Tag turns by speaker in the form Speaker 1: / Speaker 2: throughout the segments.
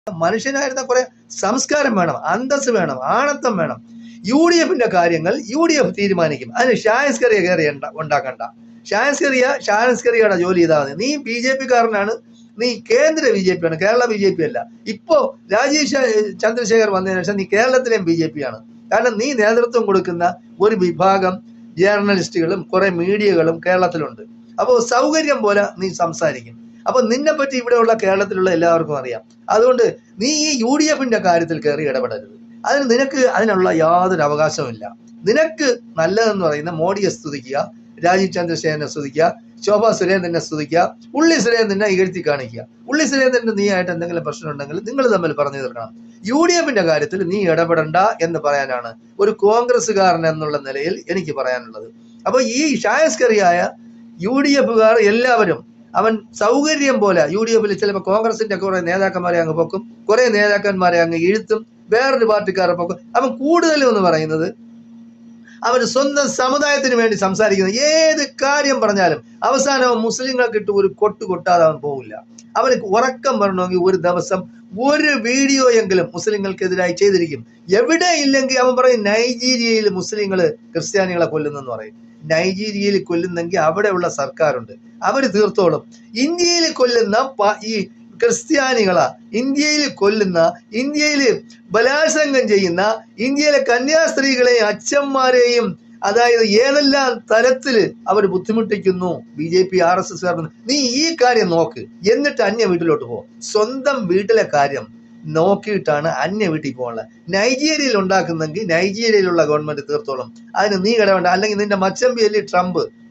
Speaker 1: മനുഷ്യനായിരുന്ന കുറെ സംസ്കാരം വേണം, അന്തസ് വേണം, ആണത്വം വേണം. UDF കാര്യങ്ങൾ UDF തീരുമാനിക്കും. അതിന് ഷായസ്കറിയ കയറി ഉണ്ടാക്കണ്ട. ഷായസ്കറിയുടെ ജോലി ഇതാ. നീ BJP കാരനാണ്, നീ കേന്ദ്ര BJP ആണ്, കേരള BJP അല്ല. ഇപ്പോ രാജീവ് ചന്ദ്രശേഖർ വന്നതിന് ശേഷം നീ കേരളത്തിലെയും BJP ആണ്. കാരണം നീ നേതൃത്വം കൊടുക്കുന്ന ഒരു വിഭാഗം ജേർണലിസ്റ്റുകളും കുറെ മീഡിയകളും കേരളത്തിലുണ്ട്. അപ്പോൾ സൗകര്യം പോലെ നീ സംസാരിക്കും. അപ്പൊ നിന്നെ പറ്റി ഇവിടെയുള്ള കേരളത്തിലുള്ള എല്ലാവർക്കും അറിയാം. അതുകൊണ്ട് നീ ഈ UDF കാര്യത്തിൽ കയറി ഇടപെടരുത്. നിനക്ക് അതിനുള്ള യാതൊരു അവകാശവുമില്ല. നിനക്ക് നല്ലതെന്ന് പറയുന്ന മോഡിയെ സ്തുതിക്കുക, രാജീവ് ചന്ദ്രശേഖരനെ സ്തുതിക്കുക, ശോഭാ സുരേന്ദ്രനെ സ്തുതിക്കുക, ഉള്ളി സുരേന്ദ്രനെ ഇകഴ്ത്തി കാണിക്കുക. ഉള്ളി സുരേന്ദ്രന്റെ നീ ആയിട്ട് എന്തെങ്കിലും പ്രശ്നം ഉണ്ടെങ്കിൽ നിങ്ങൾ തമ്മിൽ പറഞ്ഞു തീർക്കണം. UDF കാര്യത്തിൽ നീ ഇടപെടണ്ട എന്ന് പറയാനാണ് ഒരു കോൺഗ്രസ്സുകാരൻ എന്നുള്ള നിലയിൽ എനിക്ക് പറയാനുള്ളത്. അപ്പൊ ഈ ഷായസ്കറിയായ UDF എല്ലാവരും അവൻ സൗകര്യം പോലെ UDF ചിലപ്പോൾ കോൺഗ്രസിന്റെ കുറെ നേതാക്കന്മാരെ അങ്ങ് പൊക്കും, കുറെ നേതാക്കന്മാരെ അങ്ങ് ഇഴുത്തും, വേറൊരു പാർട്ടിക്കാരെ പൊക്കും. അവൻ കൂടുതലും എന്ന് പറയുന്നത് അവന് സ്വന്തം സമുദായത്തിന് വേണ്ടി സംസാരിക്കുന്ന ഏത് കാര്യം പറഞ്ഞാലും അവസാനം മുസ്ലിങ്ങൾക്ക് ഇട്ട് ഒരു കൊട്ടാതെ അവൻ പോകില്ല. അവന് ഉറക്കം വരണമെങ്കിൽ ഒരു ദിവസം ഒരു വീഡിയോ എങ്കിലും മുസ്ലിങ്ങൾക്കെതിരായി ചെയ്തിരിക്കും. എവിടെ ഇല്ലെങ്കിൽ അവൻ പറയും നൈജീരിയയിൽ മുസ്ലിങ്ങള് ക്രിസ്ത്യാനികളെ കൊല്ലുന്നെന്ന് പറയും. നൈജീരിയയിൽ കൊല്ലുന്നെങ്കിൽ അവിടെയുള്ള സർക്കാരുണ്ട്, അവര് തീർത്തോളും. ഇന്ത്യയിൽ കൊല്ലുന്ന ഈ ക്രിസ്ത്യാനികളാ, ഇന്ത്യയിൽ കൊല്ലുന്ന, ഇന്ത്യയിൽ ബലാത്സംഗം ചെയ്യുന്ന, ഇന്ത്യയിലെ കന്യാസ്ത്രീകളെയും അച്ഛന്മാരെയും അതായത് ഏതെല്ലാം തരത്തില് അവർ ബുദ്ധിമുട്ടിക്കുന്നു BJP RSS. നീ ഈ കാര്യം നോക്ക്, എന്നിട്ട് അന്യ വീട്ടിലോട്ട് പോ. സ്വന്തം വീട്ടിലെ കാര്യം നോക്കിയിട്ടാണ് അന്യ വീട്ടിൽ പോകാനുള്ളത്. നൈജീരിയയിൽ ഉണ്ടാക്കുന്നെങ്കിൽ നൈജീരിയയിലുള്ള ഗവൺമെന്റ് തീർത്തോളും, അതിന് നീ ഇടവേണ്ട. അല്ലെങ്കിൽ നിന്റെ മച്ചമ്പിയല്ലേ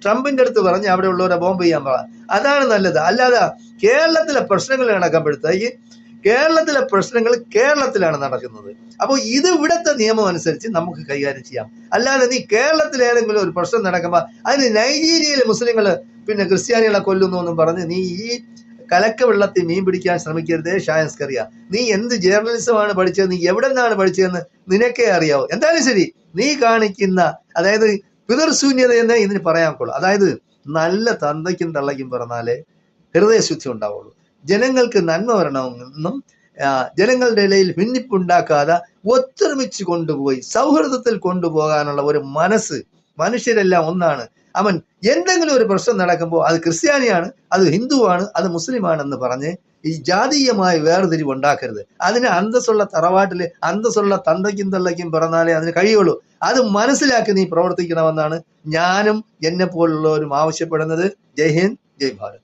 Speaker 1: ട്രംപിന്റെ അടുത്ത് പറഞ്ഞ് അവിടെ ഉള്ളവരെ ബോംബ് ചെയ്യാൻ പറ, അതാണ് നല്ലത്. അല്ലാതെ കേരളത്തിലെ പ്രശ്നങ്ങൾ നടക്കുമ്പോഴത്തേക്ക് കേരളത്തിലെ പ്രശ്നങ്ങൾ കേരളത്തിലാണ് നടക്കുന്നത്. അപ്പോൾ ഇത് ഇവിടുത്തെ നിയമം അനുസരിച്ച് നമുക്ക് കൈകാര്യം ചെയ്യാം. അല്ലാതെ നീ കേരളത്തിൽ ഏതെങ്കിലും ഒരു പ്രശ്നം നടക്കുമ്പോൾ അതിന് നൈജീരിയയിലെ മുസ്ലിങ്ങള് പിന്നെ ക്രിസ്ത്യാനികളെ കൊല്ലുന്നു എന്നും പറഞ്ഞ് നീ ഈ കലക്ക വെള്ളത്തിൽ മീൻ പിടിക്കാൻ ശ്രമിക്കരുതേ ഷായസ്കറിയ. നീ എന്ത് ജേർണലിസമാണ് പഠിച്ചത്, നീ എവിടെ നിന്നാണ് പഠിച്ചതെന്ന് നിനക്കേ അറിയാവൂ. എന്തായാലും ശരി, നീ കാണിക്കുന്ന അതായത് പിതൃശൂന്യത എന്നേ ഇതിന് പറയാൻ കൊള്ളു. അതായത് നല്ല തന്തയ്ക്കും തള്ളയ്ക്കും പറഞ്ഞാലേ ഹൃദയശുദ്ധി ഉണ്ടാവുള്ളൂ. ജനങ്ങൾക്ക് നന്മ വരണമെന്നും ജനങ്ങളുടെ ഇടയിൽ ഭിന്നിപ്പുണ്ടാക്കാതെ ഒത്തൊരുമിച്ച് കൊണ്ടുപോയി സൗഹൃദത്തിൽ കൊണ്ടുപോകാനുള്ള ഒരു മനസ്സ്. മനുഷ്യരെല്ലാം ഒന്നാണ്. അവൻ എന്തെങ്കിലും ഒരു പ്രശ്നം നടക്കുമ്പോൾ അത് ക്രിസ്ത്യാനിയാണ്, അത് ഹിന്ദുവാണ്, അത് മുസ്ലിമാണെന്ന് പറഞ്ഞ് ഈ ജാതീയമായ വേർതിരിവ് ഉണ്ടാക്കരുത്. അതിന് അന്തസ്സുള്ള തറവാട്ടില് അന്തസ്സുള്ള തന്തയ്ക്കും തള്ളയ്ക്കും പറഞ്ഞാലേ അതിന് കഴിയുള്ളൂ. അത് മനസ്സിലാക്കി നീ പ്രവർത്തിക്കണമെന്നാണ് ഞാനും എന്നെ പോലുള്ളവരും ആവശ്യപ്പെടുന്നത്. ജയ് ഹിന്ദ്, ജയ് ഭാരത്.